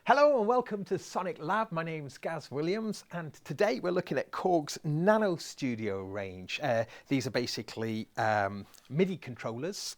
Hello and welcome to SonicLAB. My name's Gaz Williams and today we're looking at Korg's Nano Studio range. These are basically MIDI controllers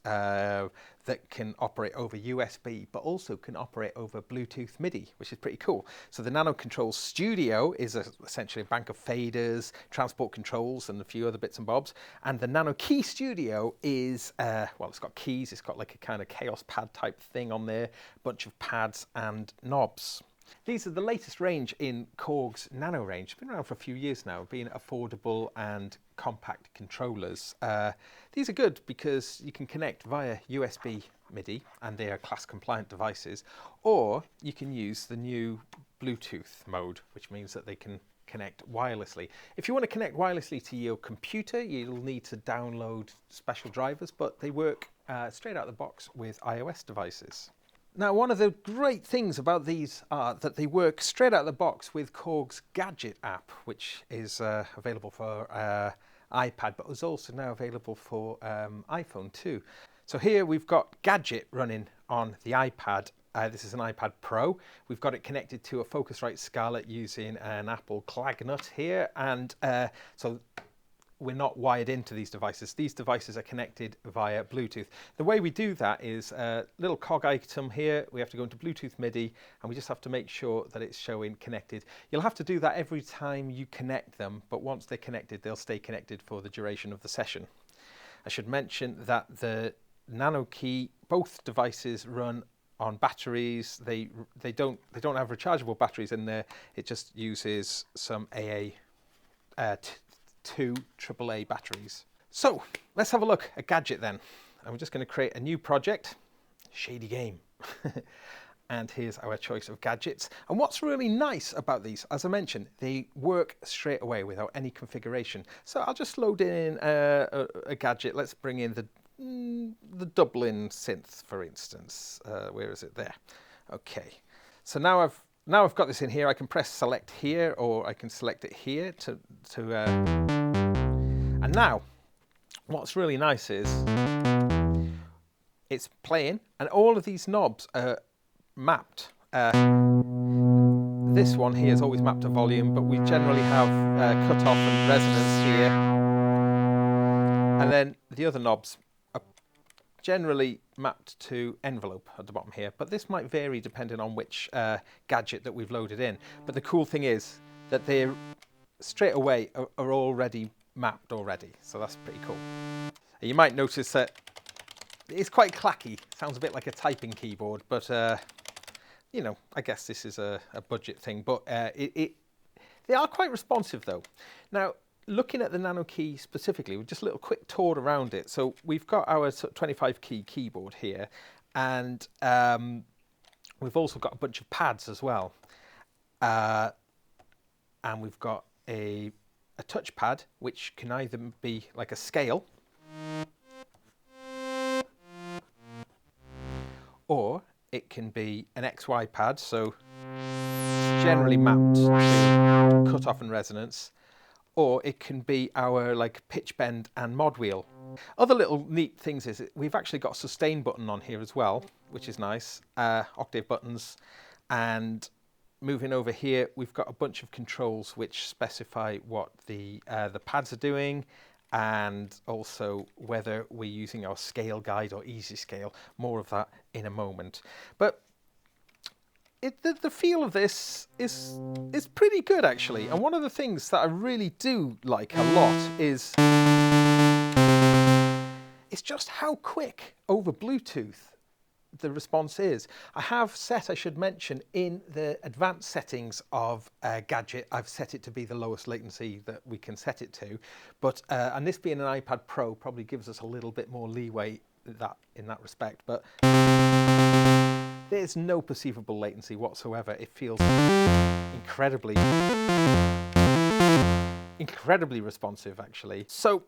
that can operate over USB but also can operate over Bluetooth MIDI, which is pretty cool. So the NanoKontrol Studio is essentially a bank of faders, transport controls and a few other bits and bobs. And the Nano Key Studio is, well, it's got keys, it's got like a kind of chaos pad type thing on there, a bunch of pads and knobs. These are the latest range in Korg's Nano range. It's been around for a few years now, being affordable and compact controllers. These are good because you can connect via USB MIDI and they are class compliant devices, or you can use the new Bluetooth mode, which means that they can connect wirelessly. If you want to connect wirelessly to your computer, you'll need to download special drivers, but they work straight out of the box with iOS devices. Now, one of the great things about these are that they work straight out of the box with Korg's Gadget app, which is available for iPad, but is also now available for iPhone too. So here we've got Gadget running on the iPad. This is an iPad Pro. We've got it connected to a Focusrite Scarlett using an Apple Clagnut here, and so we're not wired into these devices. These devices are connected via Bluetooth. The way we do that is a little cog item here. We have to go into Bluetooth MIDI and we just have to make sure that it's showing connected. You'll have to do that every time you connect them, but once they're connected, they'll stay connected for the duration of the session. I should mention that the nanoKEY, both devices run on batteries. They don't have rechargeable batteries in there. It just uses some two AAA batteries. So let's have a look at Gadget then. I'm just going to create a new project, Shady Game. And here's our choice of gadgets. And what's really nice about these, as I mentioned, they work straight away without any configuration. So I'll just load in a gadget. Let's bring in the Dublin synth, for instance. Where is it? There. Okay. So now I've got this in here. I can press select here, or I can select it here and now what's really nice is it's playing and all of these knobs are mapped. This one here is always mapped to volume, but we generally have cutoff and resonance here, and then the other knobs generally mapped to envelope at the bottom here, but this might vary depending on which gadget that we've loaded in. But the cool thing is that they're straight away are already mapped already, so that's pretty cool. You might notice that it's quite clacky. Sounds a bit like a typing keyboard, but you know, I guess this is a budget thing, but they are quite responsive though. Now, looking at the Nano Key specifically, with just a little quick tour around it. So we've got our 25 key keyboard here, and we've also got a bunch of pads as well. And we've got a touchpad, which can either be like a scale, or it can be an XY pad, so generally mapped to cutoff and resonance, or it can be our like pitch bend and mod wheel. Other little neat things is we've actually got a sustain button on here as well, which is nice, octave buttons, and moving over here we've got a bunch of controls which specify what the pads are doing, and also whether we're using our scale guide or easy scale. More of that in a moment. But the feel of this is pretty good actually, and one of the things that I really do like a lot is it's just how quick over Bluetooth the response is. I have set, I should mention, in the advanced settings of Gadget, I've set it to be the lowest latency that we can set it to, but and this being an iPad Pro probably gives us a little bit more leeway in that respect, but there's no perceivable latency whatsoever. It feels incredibly responsive actually. So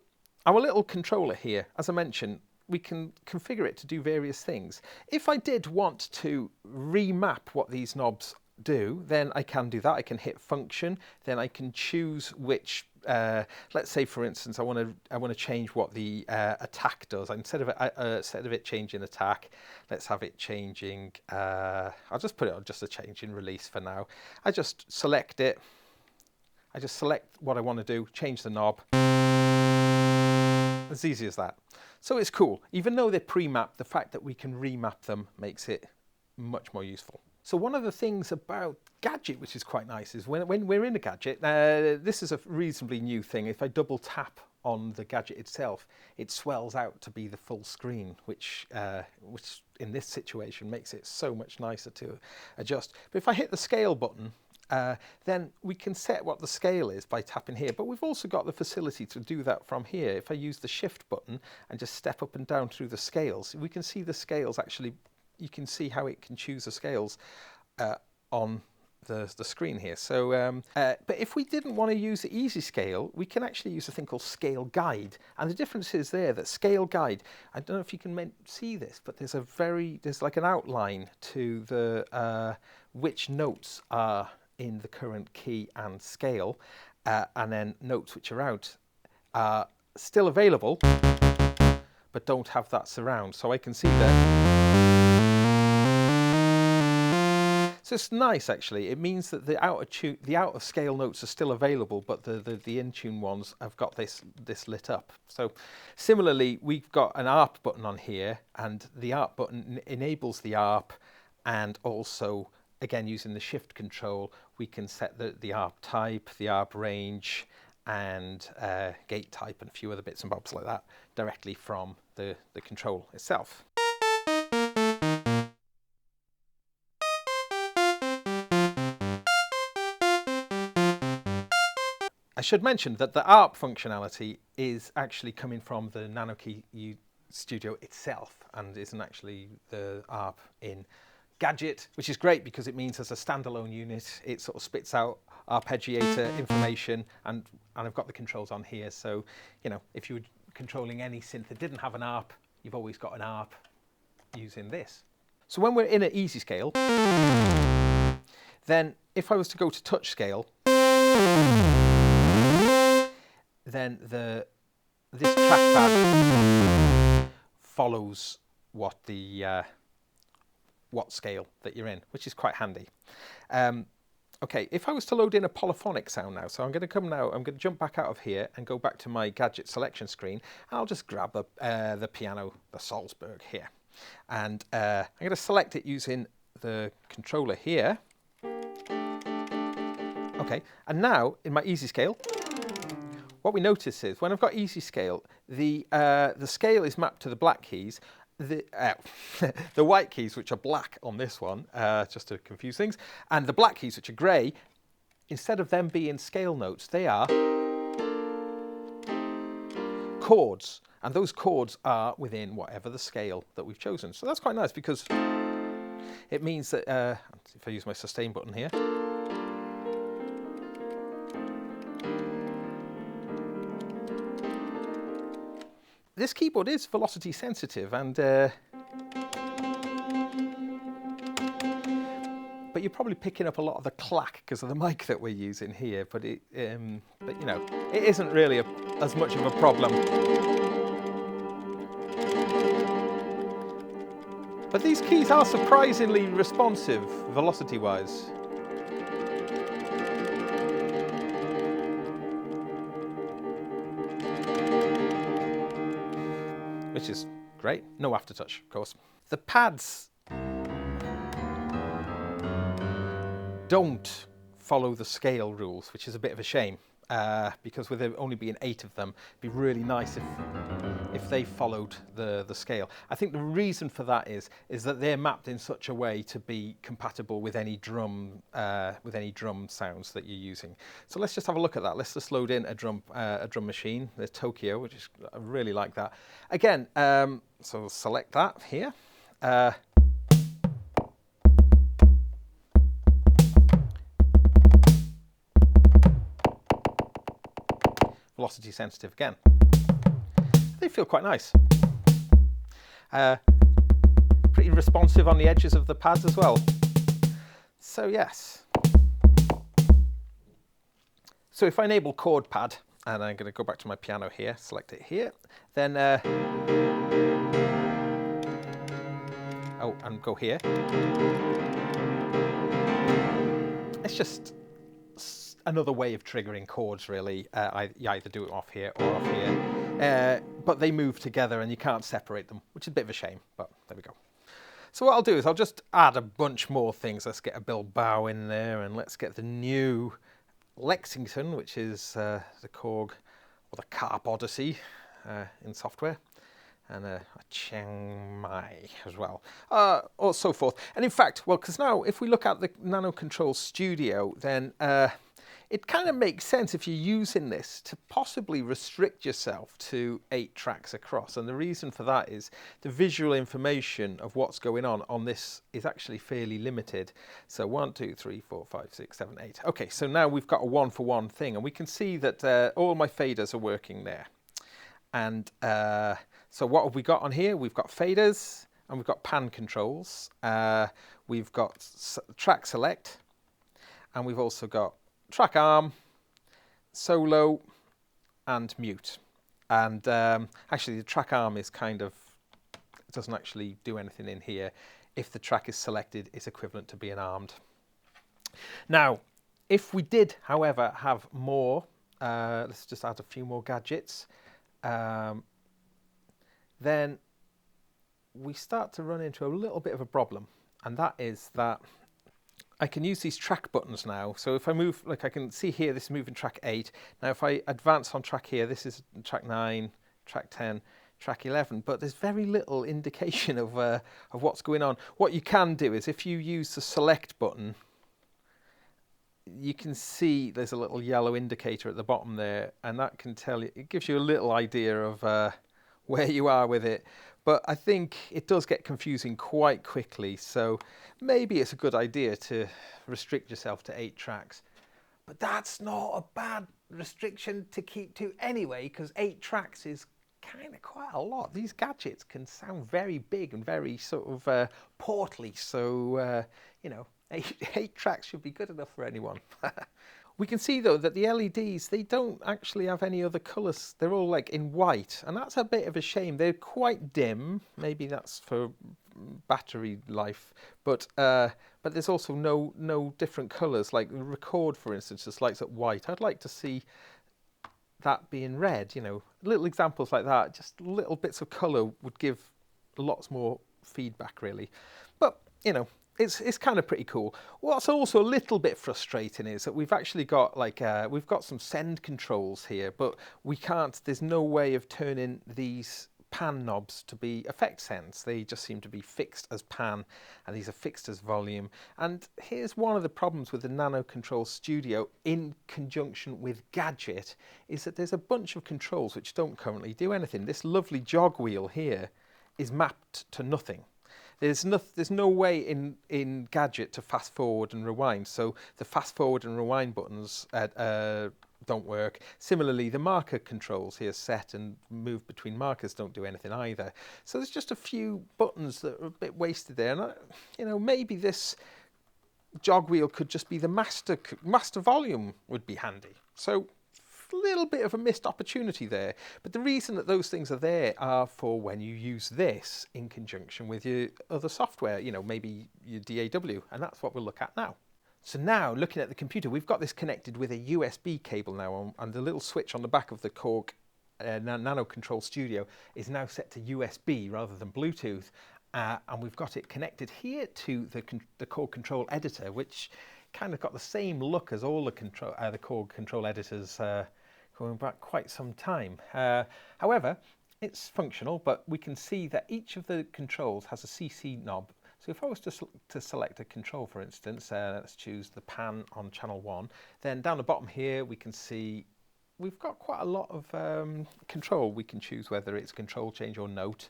our little controller here, as I mentioned, we can configure it to do various things. If I did want to remap what these knobs do, then I can do that. I can hit function, then I can choose which let's say, for instance, I want to change what the attack does. Instead of it changing attack, let's have it changing. I'll just put it on just a change in release for now. I just select it. I just select what I want to do, change the knob. As easy as that. So it's cool. Even though they're pre-mapped, the fact that we can remap them makes it much more useful. So one of the things about Gadget, which is quite nice, is when we're in a Gadget, this is a reasonably new thing. If I double tap on the Gadget itself, it swells out to be the full screen, which in this situation makes it so much nicer to adjust. But if I hit the scale button, then we can set what the scale is by tapping here, but we've also got the facility to do that from here. If I use the shift button and just step up and down through the scales, we can see the scales actually, you can see how it can choose the scales on the screen here. So, but if we didn't want to use the easy scale, we can actually use a thing called scale guide. And the difference is there that scale guide, I don't know if you can see this, but there's like an outline to the which notes are in the current key and scale, and then notes which are out are still available but don't have that surround. So I can see that. So it's nice actually. It means that the out of scale notes are still available, but the in tune ones have got this lit up. So similarly, we've got an ARP button on here, and the ARP button enables the ARP, and also again, using the shift control, we can set the ARP type, the ARP range, and gate type, and a few other bits and bobs like that directly from the control itself. I should mention that the ARP functionality is actually coming from the nanoKEY Studio itself, and isn't actually the ARP in Gadget, which is great because it means as a standalone unit, it sort of spits out arpeggiator information, and I've got the controls on here. So, you know, if you were controlling any synth that didn't have an ARP, you've always got an ARP using this. So when we're in an easy scale, then if I was to go to touch scale, then this trackpad follows what scale that you're in, which is quite handy. Okay, if I was to load in a polyphonic sound now, so I'm going to come now, I'm going to jump back out of here and go back to my Gadget selection screen, and I'll just grab the piano, the Salzburg here, and I'm going to select it using the controller here. Okay, and now in my easy scale, what we notice is when I've got easy scale, the scale is mapped to the black keys. The white keys, which are black on this one, just to confuse things, and the black keys, which are grey, instead of them being scale notes, they are chords, and those chords are within whatever the scale that we've chosen. So that's quite nice because it means that if I use my sustain button here, this keyboard is velocity sensitive, and but you're probably picking up a lot of the clack because of the mic that we're using here. But you know, it isn't really as much of a problem. But these keys are surprisingly responsive, velocity-wise. Which is great. No aftertouch, of course. The pads don't follow the scale rules, which is a bit of a shame, because with there only being 8 of them, it'd be really nice if they followed the scale. I think the reason for that is that they're mapped in such a way to be compatible with any drum sounds that you're using. So let's just have a look at that. Let's just load in a drum machine. There's Tokyo, which is, I really like that. Again, so select that here. Velocity sensitive again. They feel quite nice. Pretty responsive on the edges of the pads as well. So yes. So if I enable chord pad, and I'm going to go back to my piano here, select it here, then oh, and go here. It's just another way of triggering chords, really. You either do it off here or off here, but they move together and you can't separate them, which is a bit of a shame, but there we go. So what I'll do is I'll just add a bunch more things. Let's get a Bilbao in there, and let's get the new Lexington, which is the Korg, or the Carp Odyssey in software, and a Chiang Mai as well, or so forth. And in fact, well, because now if we look at the nanoKontrol Studio, then it kind of makes sense if you're using this to possibly restrict yourself to 8 tracks across. And the reason for that is the visual information of what's going on this is actually fairly limited. So 1, 2, 3, 4, 5, 6, 7, 8. Okay, so now we've got a 1-for-1 thing, and we can see that all my faders are working there. And so what have we got on here? We've got faders, and we've got pan controls. We've got track select, and we've also got track arm, solo, and mute. And actually the track arm is kind of, it doesn't actually do anything in here. If the track is selected, it's equivalent to being armed. Now, if we did, however, have more, let's just add a few more gadgets, then we start to run into a little bit of a problem. And that is that I can use these track buttons now. So if I move, like I can see here, this is moving track 8. Now if I advance on track here, this is track 9, track 10, track 11, but there's very little indication of what's going on. What you can do is if you use the select button, you can see there's a little yellow indicator at the bottom there, and that can tell you, it gives you a little idea of where you are with it. But I think it does get confusing quite quickly, so maybe it's a good idea to restrict yourself to 8 tracks. But that's not a bad restriction to keep to anyway, because 8 tracks is kind of quite a lot. These gadgets can sound very big and very sort of portly, so you know, 8 tracks should be good enough for anyone. We can see though that the LEDs, they don't actually have any other colours. They're all like in white, and that's a bit of a shame. They're quite dim. Maybe that's for battery life, but there's also no different colours. Like the record, for instance, just lights up white. I'd like to see that being red. You know, little examples like that. Just little bits of colour would give lots more feedback, really. But you know, it's kind of pretty cool. What's also a little bit frustrating is that we've actually got like we've got some send controls here, but we can't. There's no way of turning these pan knobs to be effect sends. They just seem to be fixed as pan, and these are fixed as volume. And here's one of the problems with the nanoKontrol Studio in conjunction with Gadget, is that there's a bunch of controls which don't currently do anything. This lovely jog wheel here is mapped to nothing. There's no way in Gadget to fast forward and rewind, so the fast forward and rewind buttons don't work. Similarly, the marker controls here, set and move between markers, don't do anything either. So there's just a few buttons that are a bit wasted there, and you know, maybe this jog wheel could just be the master volume would be handy. So a little bit of a missed opportunity there, but the reason that those things are there are for when you use this in conjunction with your other software, you know, maybe your DAW, and that's what we'll look at now. So now, looking at the computer, we've got this connected with a USB cable now, and the little switch on the back of the Korg nanoKontrol Studio is now set to USB rather than Bluetooth, and we've got it connected here to the Korg control editor, which kind of got the same look as all the Korg control editors going back quite some time. However, it's functional, but we can see that each of the controls has a CC knob. So if I was to select a control, for instance, let's choose the pan on channel 1, then down the bottom here we can see we've got quite a lot of control. We can choose whether it's control change or note,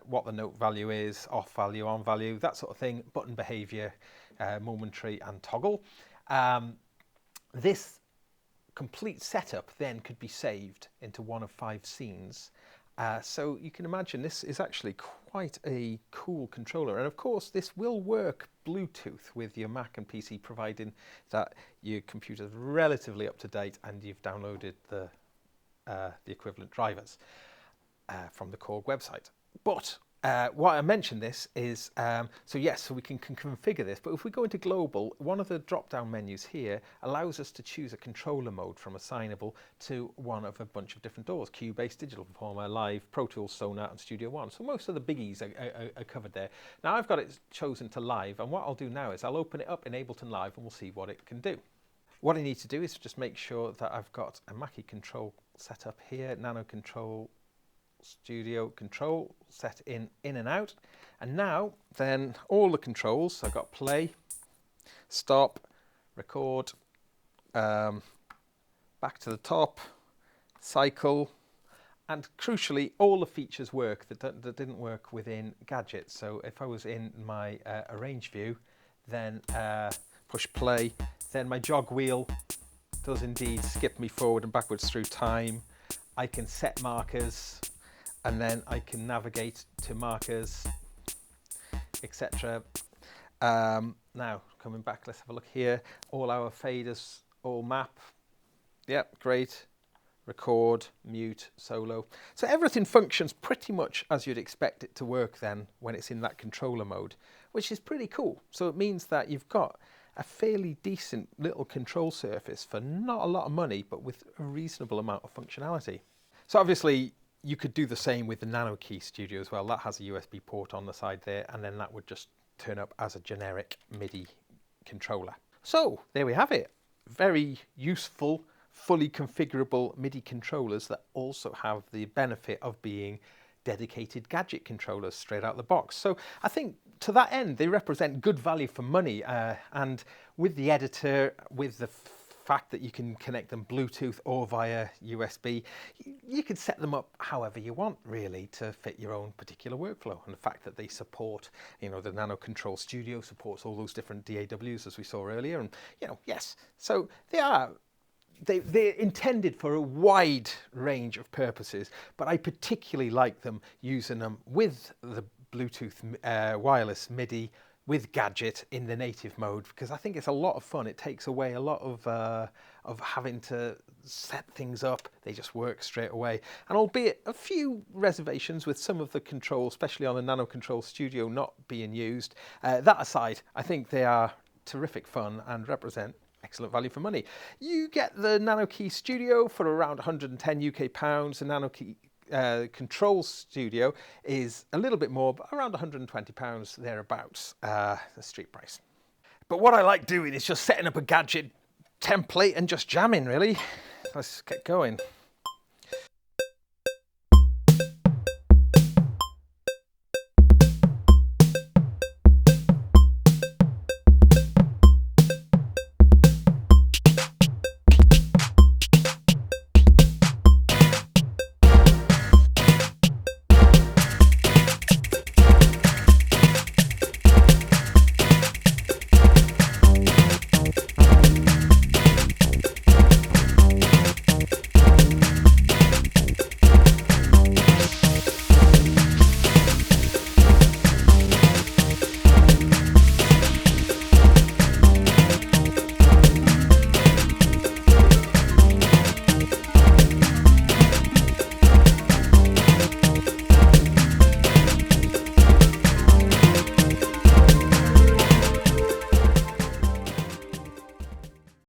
what the note value is, off value, on value, that sort of thing, button behavior, momentary and toggle. This complete setup then could be saved into one of 5 scenes. So you can imagine this is actually quite a cool controller, and of course this will work Bluetooth with your Mac and PC, providing that your computer's relatively up to date and you've downloaded the the equivalent drivers from the Korg website. But why I mentioned this is, so we can configure this, but if we go into global, one of the drop-down menus here allows us to choose a controller mode from assignable to one of a bunch of different DAWs: Cubase, Digital Performer, Live, Pro Tools, Sonar and Studio One. So most of the biggies are covered there. Now I've got it chosen to Live, and what I'll do now is I'll open it up in Ableton Live and we'll see what it can do. What I need to do is just make sure that I've got a Mackie control set up here, nanoKontrol Studio control set in and out, and now then all the controls, I've got play, stop, record, back to the top, cycle, and crucially all the features work that didn't work within Gadget. So if I was in my arrange view, then push play, then my jog wheel does indeed skip me forward and backwards through time. I can set markers, and then I can navigate to markers, etc. Now, coming back, let's have a look here. All our faders all map. Yep, great. Record, mute, solo. So everything functions pretty much as you'd expect it to work then when it's in that controller mode, which is pretty cool. So it means that you've got a fairly decent little control surface for not a lot of money, but with a reasonable amount of functionality. So obviously, you could do the same with the Nano Key Studio as well. That has a USB port on the side there, and then that would just turn up as a generic MIDI controller. So there we have it. Very useful, fully configurable MIDI controllers that also have the benefit of being dedicated Gadget controllers straight out the box. So I think to that end, they represent good value for money. And with the editor, with the fact that you can connect them Bluetooth or via USB, you can set them up however you want really to fit your own particular workflow. And the fact that they support, the nanoKontrol Studio supports all those different DAWs as we saw earlier, and yes, so they're intended for a wide range of purposes, but I particularly like them using them with the Bluetooth wireless MIDI, with Gadget in the native mode, because I think it's a lot of fun. It takes away a lot of having to set things up. They just work straight away. And albeit a few reservations with some of the controls, especially on the nanoKontrol Studio, not being used, that aside, I think they are terrific fun and represent excellent value for money. You get the Nano Key Studio for around 110 UK pounds. The Nano Key Control Studio is a little bit more, but around £120 thereabouts, the street price. But what I like doing is just setting up a Gadget template and just jamming really. Let's get going.